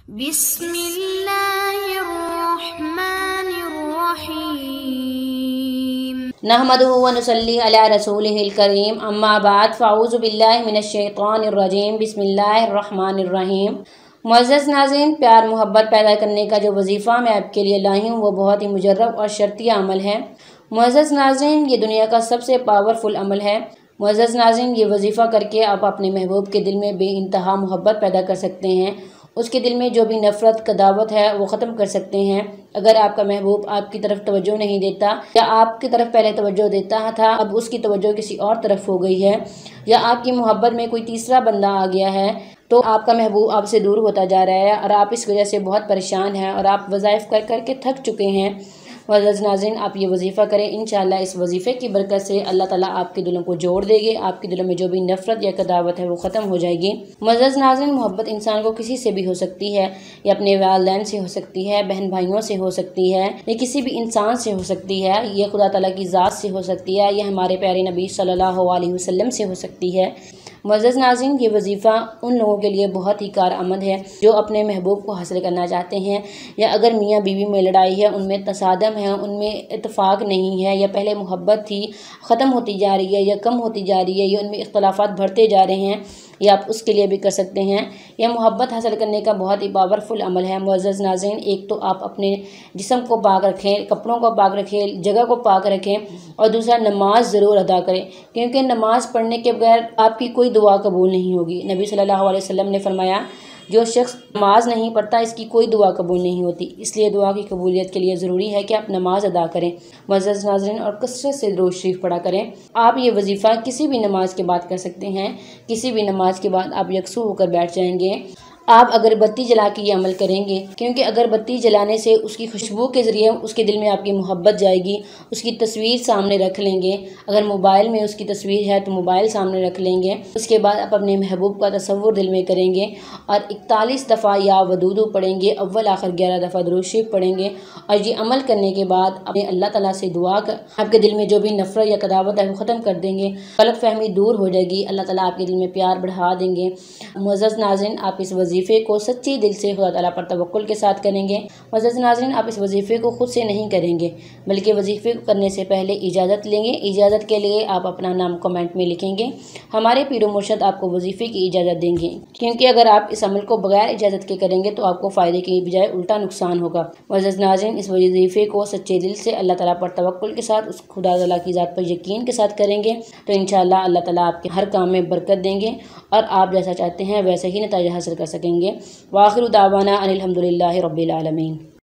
बिस्मिल्लाहिर्रहमानिर्रहीम। नहमदुहु व नुसल्ली अला रसूलिहिल करीम, अम्मा बाद, फ़अऊज़ु बिल्लाहि मिनश शैतानिर रजीम, बिस्मिल्लाहिर्रहमानिर्रहीम। मुअज़्ज़ज़ नाज़रीन, प्यार मोहब्बत पैदा करने का जो वजीफ़ा मैं आपके लिए लाई हूँ वो बहुत ही मुजर्रब और शर्तिया अमल है। मुअज़्ज़ज़ नाज़रीन, ये दुनिया का सबसे पावरफुल अमल है। मुअज़्ज़ज़ नाज़रीन, ये वजीफ़ा करके आप अपने महबूब के दिल में बेइंतहा मोहब्बत पैदा कर सकते हैं। उसके दिल में जो भी नफ़रत कदावत है वो ख़त्म कर सकते हैं। अगर आपका महबूब आपकी तरफ तवज्जो नहीं देता, या आपकी तरफ पहले तवज्जो देता था अब उसकी तवज्जो किसी और तरफ हो गई है, या आपकी मोहब्बत में कोई तीसरा बंदा आ गया है, तो आपका महबूब आपसे दूर होता जा रहा है और आप इस वजह से बहुत परेशान हैं और आप वज़ाइफ़ कर कर के थक चुके हैं। मुअज़्ज़ज़ नाज़रीन, आप ये वजीफ़ा करें, इंशाअल्लाह इस वजीफ़े की बरकत से अल्लाह ताला आपके दिलों को जोड़ देंगे। आपके दिलों में जो भी नफ़रत या कदावत है वो ख़त्म हो जाएगी। मुअज़्ज़ज़ नाज़रीन, मोहब्बत इंसान को किसी से भी हो सकती है, या अपने वालिदैन से हो सकती है, बहन भाइयों से हो सकती है, या किसी भी इंसान से हो सकती है, ये खुदा ताला की ज़ात से हो सकती है, या हमारे प्यारे नबी सल्लल्लाहु अलैहि वसल्लम से हो सकती है। मुअज़्ज़ज़ नाज़रीन, ये वजीफ़ा उन लोगों के लिए बहुत ही कारआमद है जो अपने महबूब को हासिल करना चाहते हैं, या अगर मियाँ बीवी में लड़ाई है, उनमें तसादम है, उनमें इत्तेफाक नहीं है, या पहले मोहब्बत थी ख़त्म होती जा रही है या कम होती जा रही है, या उनमें इख्तलाफात बढ़ते जा रहे हैं, या आप उसके लिए भी कर सकते हैं। यह मोहब्बत हासिल करने का बहुत ही पावरफुल अमल है। मुअज़्ज़ज़ नाज़रीन, एक तो आप अपने जिस्म को पाक रखें, कपड़ों को पाक रखें, जगह को पाक रखें, और दूसरा नमाज ज़रूर अदा करें, क्योंकि नमाज पढ़ने के बगैर आपकी कोई दुआ कबूल नहीं होगी। नबी सल्लल्लाहु अलैहि वसल्लम ने फरमाया, जो शख्स नमाज नहीं पढ़ता इसकी कोई दुआ कबूल नहीं होती। इसलिए दुआ की कबूलियत के लिए ज़रूरी है कि आप नमाज अदा करें मुअज़्ज़ज़ नाज़रीन, और कसरत से दुरूद शरीफ पढ़ा करें। आप ये वजीफ़ा किसी भी नमाज के बाद कर सकते हैं। किसी भी नमाज के बाद आप यकसू होकर बैठ जाएंगे। आप अगरबत्ती जला के ये अमल करेंगे, क्योंकि अगरबत्ती जलाने से उसकी खुशबू के ज़रिए उसके दिल में आपकी मोहब्बत जाएगी। उसकी तस्वीर सामने रख लेंगे, अगर मोबाइल में उसकी तस्वीर है तो मोबाइल सामने रख लेंगे। उसके बाद आप अपने महबूब का तसव्वुर दिल में करेंगे और 41 दफ़ा या वदूदू पढ़ेंगे, अव्वल आखिर 11 दफ़ा दुरूद शरीफ पढ़ेंगे। और ये अमल करने के बाद अपने अल्लाह ताला से दुआ कर आपके दिल में जो भी नफ़रत या कदावत है वो ख़त्म कर देंगे, गलत फहमी दूर हो जाएगी, अल्लाह ताला आपके दिल में प्यार बढ़ा देंगे। मुअज़्ज़ज़ नाज़रीन, आप इस वजीफ़े को सच्ची दिल से खुदा ताला पर तवक्कुल के साथ करेंगे। मुअज़्ज़ज़ नाज़रीन, आप इस वजीफ़े को खुद से नहीं करेंगे, बल्कि वजीफ़े को करने से पहले इजाज़त लेंगे। इजाज़त के लिए आप अपना नाम कमेंट में लिखेंगे। हमारे पीर व मुर्शद आपको वजीफ़े की इजाज़त देंगे, क्योंकि अगर आप इस अमल को बगैर इजाज़त के करेंगे तो आपको फ़ायदे की बजाय उल्टा नुकसान होगा। मुअज़्ज़ज़ नाज़रीन, इस वजीफ़े को सच्चे दिल से अल्लाह ताला पर तवक्कुल के साथ, उस खुदा ताला की ज़ात पर यकीन के साथ करेंगे तो इंशाअल्लाह अल्लाह ताला आपके हर काम में बरकत देंगे और आप जैसा चाहते हैं वैसे ही नतीजा हासिल कर सकेंगे। वाखिरु दावाना अनिल हम्दुलिल्लाहि रब्बिल आलमीन।